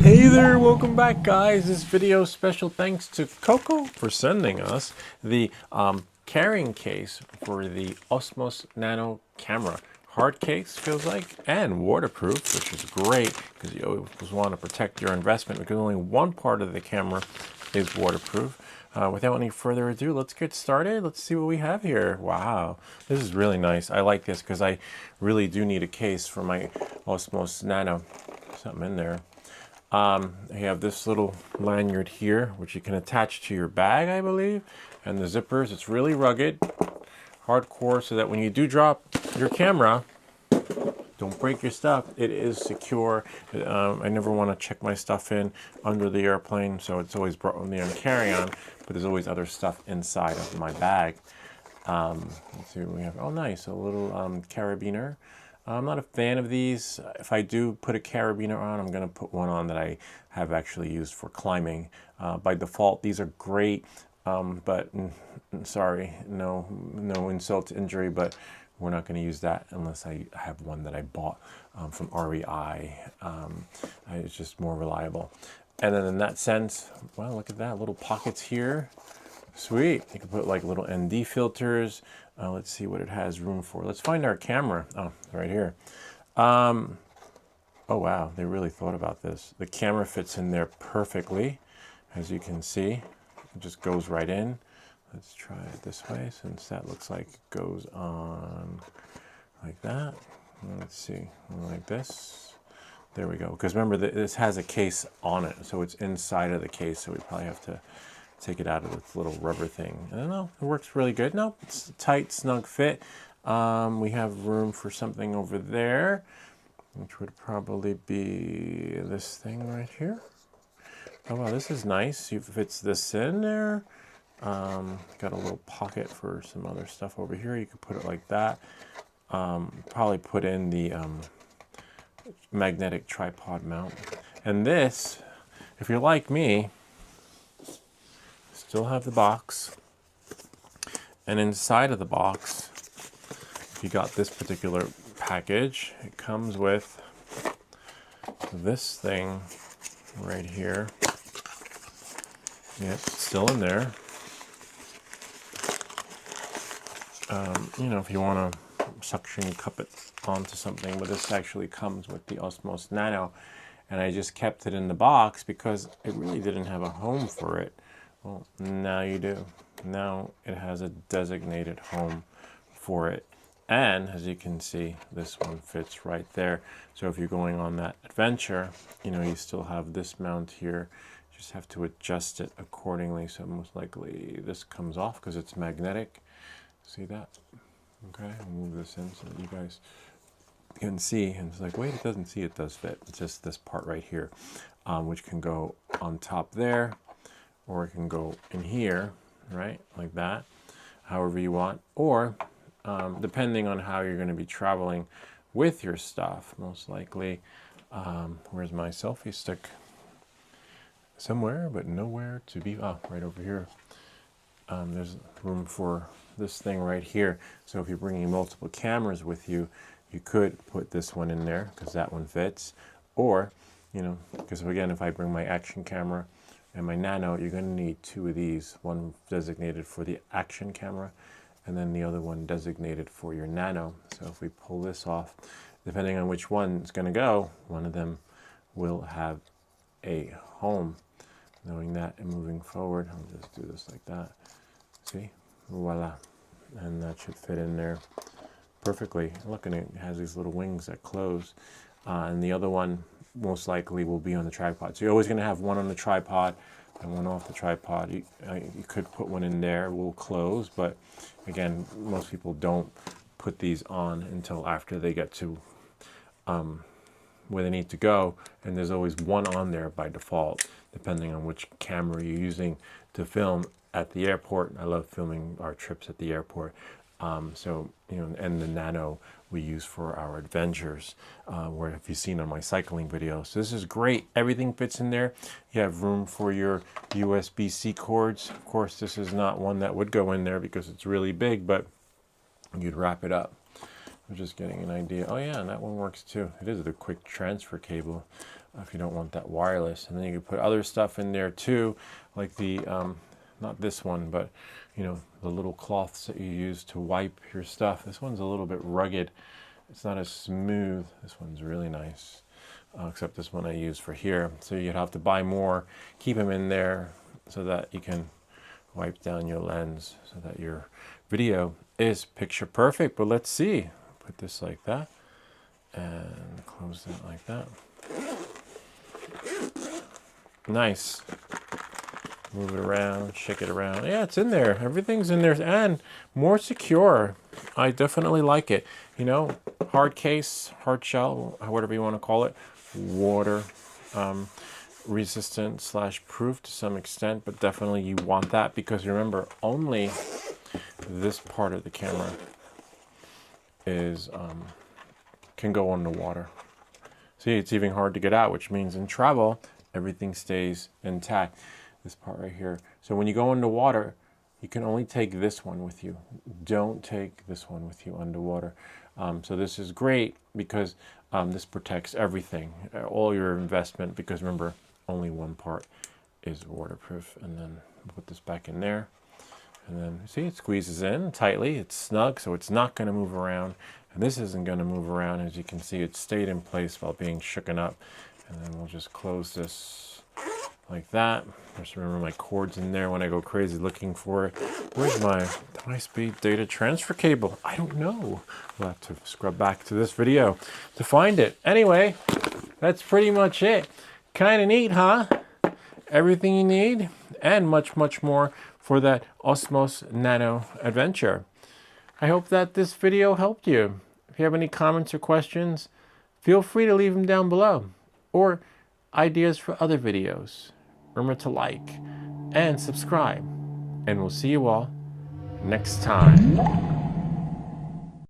Hey there, welcome back guys. This video special thanks to Coco for sending us the carrying case for the Osmo Nano camera. Hard case feels like, and waterproof, which is great because you always want to protect your investment because only one part of the camera is waterproof. Without any further ado, let's get started. Let's see what we have here. Wow, this is really nice. I like this because I really do need a case for my Osmo Nano. Something in there. You have this little lanyard here, which you can attach to your bag, I believe. And the zippers, it's really rugged, hardcore, so that when you do drop your camera, don't break your stuff. It is secure. I never want to check my stuff in under the airplane, so it's always brought on the carry-on, but there's always other stuff inside of my bag. Let's see what we have. Oh, nice, a little carabiner. I'm not a fan of these. If I do put a carabiner on, I'm going to put one on that I have actually used for climbing. By default, these are great, but sorry, no insult to injury, but we're not going to use that unless I have one that I bought from REI. It's just more reliable. And then in that sense, well, look at that, little pockets here. Sweet. You can put like little ND filters. Let's see what it has room for. Let's find our camera. Oh, right here. Oh, wow. They really thought about this. The camera fits in there perfectly, as you can see. It just goes right in. Let's try it this way, since that looks like it goes on like that. Let's see, like this. There we go. Because remember, this has a case on it, so it's inside of the case, so we probably have to take it out of this little rubber thing. I don't know, it works really good. No, it's a tight, snug fit. We have room for something over there, which would probably be this thing right here. Oh wow, this is nice. It fits this in there. Got a little pocket for some other stuff over here. You could put it like that. Probably put in the magnetic tripod mount. And this, if you're like me, still have the box, and inside of the box you got this particular package. It comes with this thing right here. Yep, it's still in there. You know, if you want to suction cup it onto something, but this actually comes with the Osmo Nano, and I just kept it in the box because it really didn't have a home for it. Well, now you do. Now it has a designated home for it. And as you can see, this one fits right there. So if you're going on that adventure, you know, you still have this mount here. You just have to adjust it accordingly. So most likely this comes off because it's magnetic. See that? Okay, I'll move this in so that you guys can see. And it's like, wait, it doesn't see, it does fit. It's just this part right here, which can go on top there, or it can go in here, right, like that, however you want. Or depending on how you're going to be traveling with your stuff, most likely, where's my selfie stick? Somewhere, but nowhere to be. Oh, right over here. There's room for this thing right here. So if you're bringing multiple cameras with you, you could put this one in there because that one fits. Or, you know, because again, if I bring my action camera and my Nano, you're going to need two of these, one designated for the action camera and then the other one designated for your Nano. So if we pull this off, depending on which one is going to go, one of them will have a home. Knowing that and moving forward, I'll just do this like that. See? Voila. And that should fit in there perfectly. Look, and it has these little wings that close. And the other one most likely will be on the tripod. So you're always going to have one on the tripod and one off the tripod. You could put one in there, will close, but again, most people don't put these on until after they get to where they need to go, and there's always one on there by default, depending on which camera you're using to film at the airport. I love filming our trips at the airport. So, you know, and the Nano we use for our adventures, where if you've seen on my cycling videos. So this is great. Everything fits in there. You have room for your USB-C cords. Of course, this is not one that would go in there because it's really big, but you'd wrap it up. I'm just getting an idea. Oh yeah, and that one works too. It is the quick transfer cable. if you don't want that wireless. And then you can put other stuff in there too, like the, not this one, but you know, the little cloths that you use to wipe your stuff. This one's a little bit rugged. It's not as smooth. This one's really nice, except this one I use for here. So you'd have to buy more, keep them in there so that you can wipe down your lens so that your video is picture perfect. But let's see. Put this like that and close it like that. Nice. Move it around, shake it around. Yeah, it's in there. Everything's in there and more secure. I definitely like it. You know, hard case, hard shell, whatever you want to call it. Water resistant / proof to some extent, but definitely you want that because remember, only this part of the camera is can go underwater. See, it's even hard to get out, which means in travel, everything stays intact. This part right here. So when you go underwater, you can only take this one with you. Don't take this one with you underwater. So this is great because this protects everything, all your investment, because remember, only one part is waterproof. And then put this back in there. And then see, it squeezes in tightly. It's snug, so it's not going to move around. And this isn't going to move around. As you can see, it stayed in place while being shooken up. And then we'll just close this like that. Just remember my cord's in there when I go crazy looking for it. Where's my high-speed data transfer cable? I don't know. We'll have to scrub back to this video to find it. Anyway, that's pretty much it. Kind of neat, huh? Everything you need and much, much more for that Osmo Nano adventure. I hope that this video helped you. If you have any comments or questions, feel free to leave them down below, or ideas for other videos. Remember to like and subscribe, and we'll see you all next time.